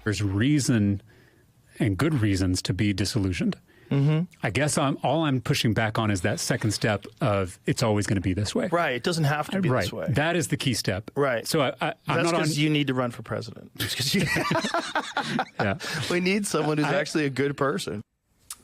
There's reason and good reasons to be disillusioned. I guess all I'm pushing back on is that second step of it's always going to be this way. Right. It doesn't have to be this way. That is the key step. Right. So I'm That's not because you need to run for president. Yeah. We need someone who's actually a good person.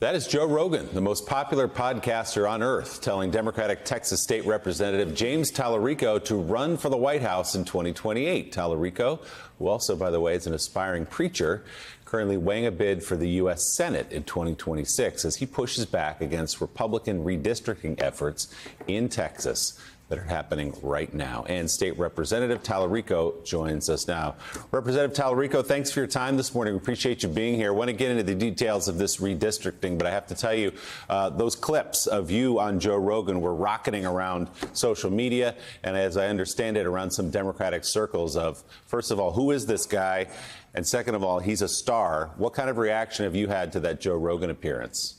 That is Joe Rogan, the most popular podcaster on earth, telling Democratic Texas State Representative James Tallarico to run for the White House in 2028. Tallarico, who also, by the way, is an aspiring preacher, currently weighing a bid for the U.S. Senate in 2026 as he pushes back against Republican redistricting efforts in Texas that are happening right now. And State Representative Tallarico joins us now. Representative Tallarico, thanks for your time this morning. We appreciate you being here. I want to get into the details of this redistricting, but I have to tell you, those clips of you on Joe Rogan were rocketing around social media, and as I understand it, around some Democratic circles of, first of all, who is this guy? And second of all, he's a star. What kind of reaction have you had to that Joe Rogan appearance?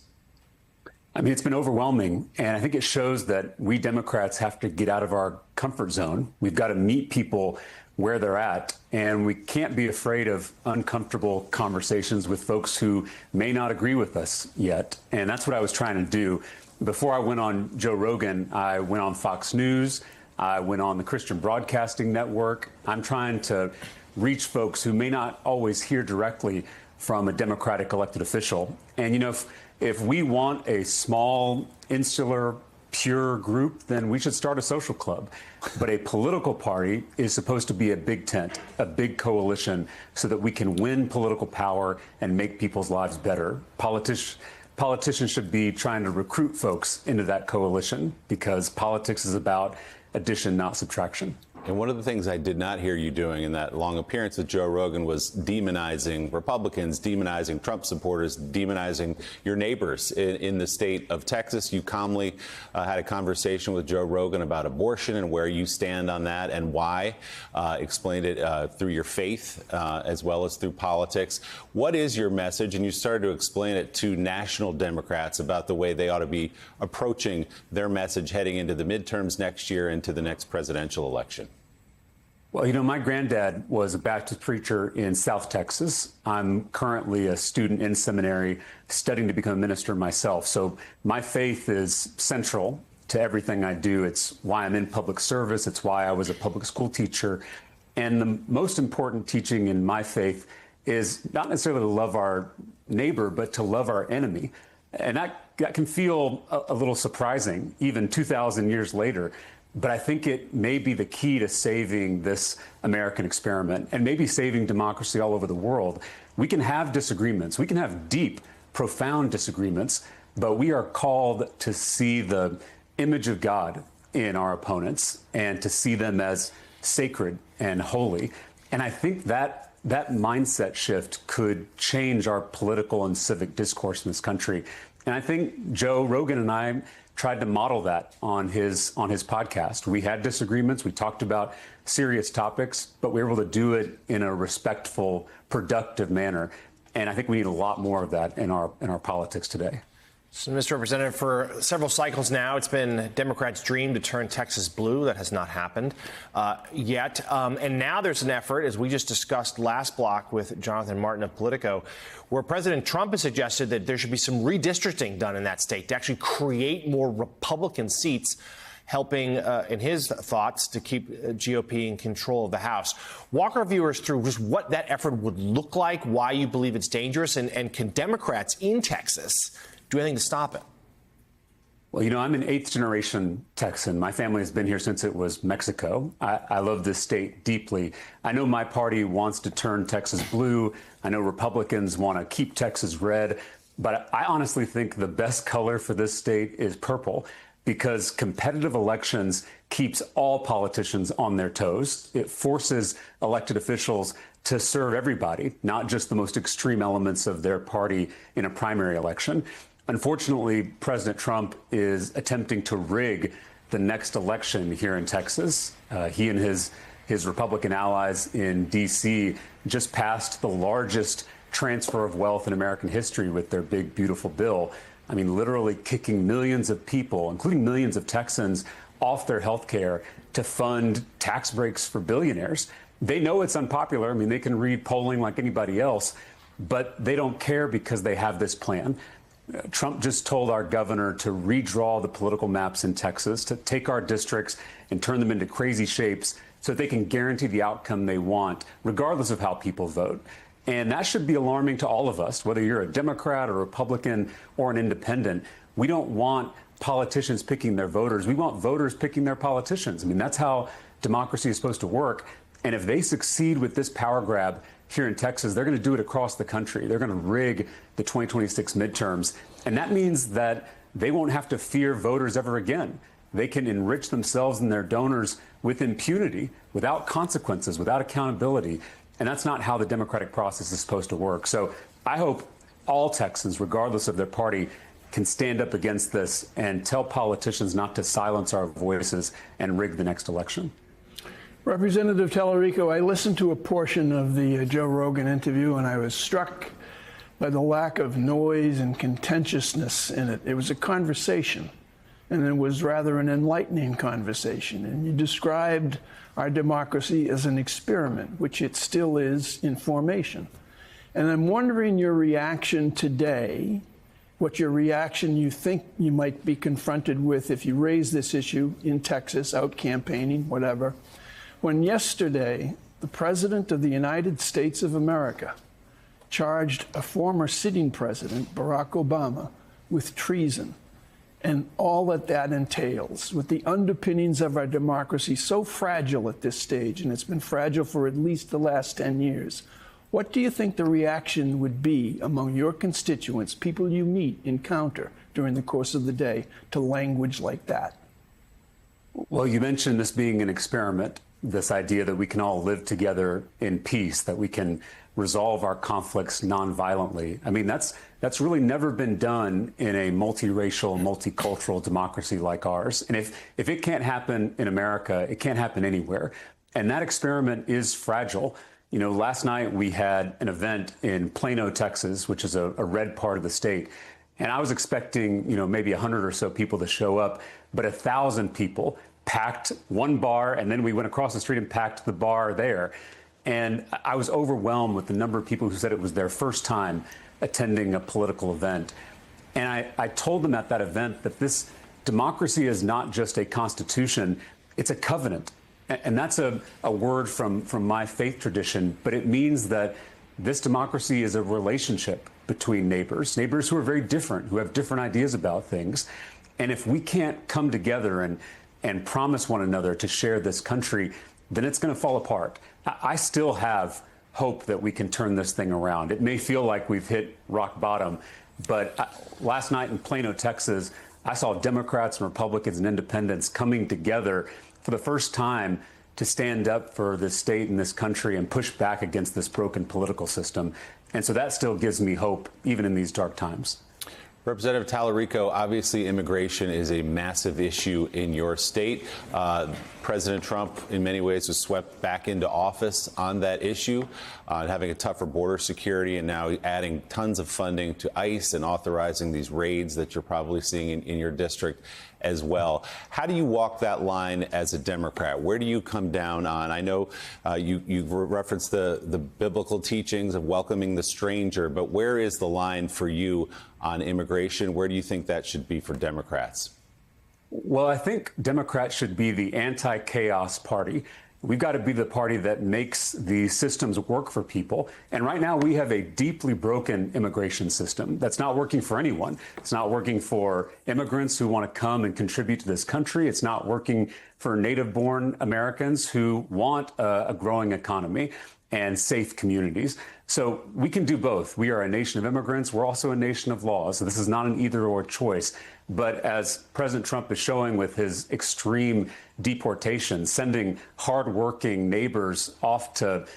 I mean, it's been overwhelming, and I think it shows that we Democrats have to get out of our comfort zone. We've got to meet people where they're at, and we can't be afraid of uncomfortable conversations with folks who may not agree with us yet. And that's what I was trying to do. Before I went on Joe Rogan, I went on Fox News, I went on the Christian Broadcasting Network. I'm trying to reach folks who may not always hear directly from a Democratic elected official. And, you know, if we want a small, insular, pure group, then we should start a social club. But a political party is supposed to be a big tent, a big coalition, so that we can win political power and make people's lives better. Politicians should be trying to recruit folks into that coalition, because politics is about addition, not subtraction. And one of the things I did not hear you doing in that long appearance with Joe Rogan was demonizing Republicans, demonizing Trump supporters, demonizing your neighbors in the state of Texas. You calmly had a conversation with Joe Rogan about abortion and where you stand on that and why. Explained it through your faith as well as through politics. What is your message? And you started to explain it to national Democrats about the way they ought to be approaching their message heading into the midterms next year, into the next presidential election. Well, you know, my granddad was a Baptist preacher in South Texas. I'm currently a student in seminary studying to become a minister myself. So my faith is central to everything I do. It's why I'm in public service. It's why I was a public school teacher. And the most important teaching in my faith is not necessarily to love our neighbor, but to love our enemy. And that can feel a little surprising, even 2,000 years later. But I think it may be the key to saving this American experiment and maybe saving democracy all over the world. We can have disagreements. We can have deep, profound disagreements, but we are called to see the image of God in our opponents and to see them as sacred and holy. And I think that mindset shift could change our political and civic discourse in this country. And I think Joe Rogan and I tried to model that on his podcast. We had disagreements. We talked about serious topics, but we were able to do it in a respectful, productive manner. And I think we need a lot more of that in our politics today. So, Mr. Representative, for several cycles now, it's been Democrats' dream to turn Texas blue. That has not happened yet. And now there's an effort, as we just discussed last block with Jonathan Martin of Politico, where President Trump has suggested that there should be some redistricting done in that state to actually create more Republican seats, helping, in his thoughts, to keep GOP in control of the House. Walk our viewers through just what that effort would look like, why you believe it's dangerous, and can Democrats in Texas do anything to stop it? Well, you know, I'm an eighth-generation Texan. My family has been here since it was Mexico. I love this state deeply. I know my party wants to turn Texas blue. I know Republicans want to keep Texas red. But I honestly think the best color for this state is purple, because competitive elections keeps all politicians on their toes. It forces elected officials to serve everybody, not just the most extreme elements of their party in a primary election. Unfortunately, President Trump is attempting to rig the next election here in Texas. He and his Republican allies in D.C. just passed the largest transfer of wealth in American history with their big, beautiful bill. I mean, literally kicking millions of people, including millions of Texans, off their health care to fund tax breaks for billionaires. they know it's unpopular. I mean, they can read polling like anybody else, but they don't care because they have this plan. Trump just told our governor to redraw the political maps in Texas, to take our districts and turn them into crazy shapes so that they can guarantee the outcome they want, regardless of how people vote. And that should be alarming to all of us, whether you're a Democrat, a Republican, or an independent. We don't want politicians picking their voters. We want voters picking their politicians. I mean, that's how democracy is supposed to work. And if they succeed with this power grab here in Texas, they're going to do it across the country. They're going to rig the 2026 midterms. And that means that they won't have to fear voters ever again. They can enrich themselves and their donors with impunity, without consequences, without accountability. And that's not how the democratic process is supposed to work. So I hope all Texans, regardless of their party, can stand up against this and tell politicians not to silence our voices and rig the next election. Representative Tallarico, I listened to a portion of the Joe Rogan interview, and I was struck by the lack of noise and contentiousness in it. It was a conversation, and it was rather an enlightening conversation. And you described our democracy as an experiment, which it still is in formation. And I'm wondering your reaction today, what your reaction you think you might be confronted with if you raise this issue in Texas, out campaigning, whatever, when yesterday the President of the United States of America charged a former sitting president, Barack Obama, with treason and all that that entails, with the underpinnings of our democracy so fragile at this stage, and it's been fragile for at least the last 10 years. What do you think the reaction would be among your constituents, people you meet, encounter during the course of the day, to language like that? Well, you mentioned this being an experiment, this idea that we can all live together in peace, that we can resolve our conflicts nonviolently. I mean, that's really never been done in a multiracial, multicultural democracy like ours. And if it can't happen in America, it can't happen anywhere. And that experiment is fragile. You know, last night we had an event in Plano, Texas, which is a red part of the state. And I was expecting, you know, maybe 100 or so people to show up, but 1,000 people packed one bar, and then we went across the street and packed the bar there. And I was overwhelmed with the number of people who said it was their first time attending a political event. And I told them at that event that this democracy is not just a constitution, it's a covenant. And that's a word from my faith tradition, but it means that this democracy is a relationship between neighbors who are very different, who have different ideas about things. And if we can't come together and promise one another to share this country, then it's going to fall apart. I still have hope that we can turn this thing around. It may feel like we've hit rock bottom, but last night in Plano, Texas, I saw Democrats and Republicans and independents coming together for the first time to stand up for this state and this country and push back against this broken political system. And so that still gives me hope, even in these dark times. Representative Tallarico, obviously immigration is a massive issue in your state. President Trump, in many ways, was swept back into office on that issue, having a tougher border security, and now adding tons of funding to ICE and authorizing these raids that you're probably seeing in your district as well. How do you walk that line as a Democrat? Where do you come down on? I know you've referenced the biblical teachings of welcoming the stranger, but where is the line for you on immigration? Where do you think that should be for Democrats? Well, I think Democrats should be the anti-chaos party. We've got to be the party that makes the systems work for people. And right now we have a deeply broken immigration system that's not working for anyone. It's not working for immigrants who want to come and contribute to this country. It's not working for native-born Americans who want a growing economy and safe communities. So we can do both. We are a nation of immigrants. We're also a nation of laws. So this is not an either-or choice. But as President Trump is showing with his extreme deportation, sending hardworking neighbors off to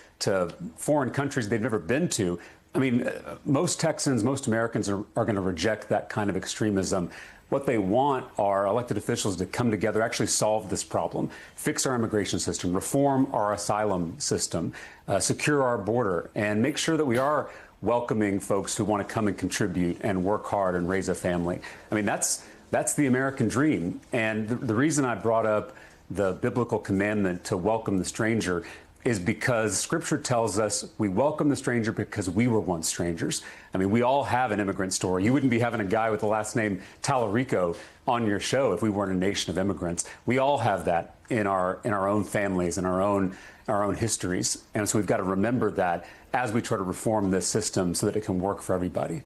foreign countries they've never been to, I mean, most Texans, most Americans are going to reject that kind of extremism. What they want are elected officials to come together, actually solve this problem, fix our immigration system, reform our asylum system, secure our border, and make sure that we are welcoming folks who want to come and contribute and work hard and raise a family. I mean, that's the American dream. And the reason I brought up the biblical commandment to welcome the stranger is because Scripture tells us we welcome the stranger because we were once strangers. I mean, we all have an immigrant story. You wouldn't be having a guy with the last name Tallarico on your show if we weren't a nation of immigrants. We all have that in our own families, in our own histories. And so we've got to remember that as we try to reform this system so that it can work for everybody.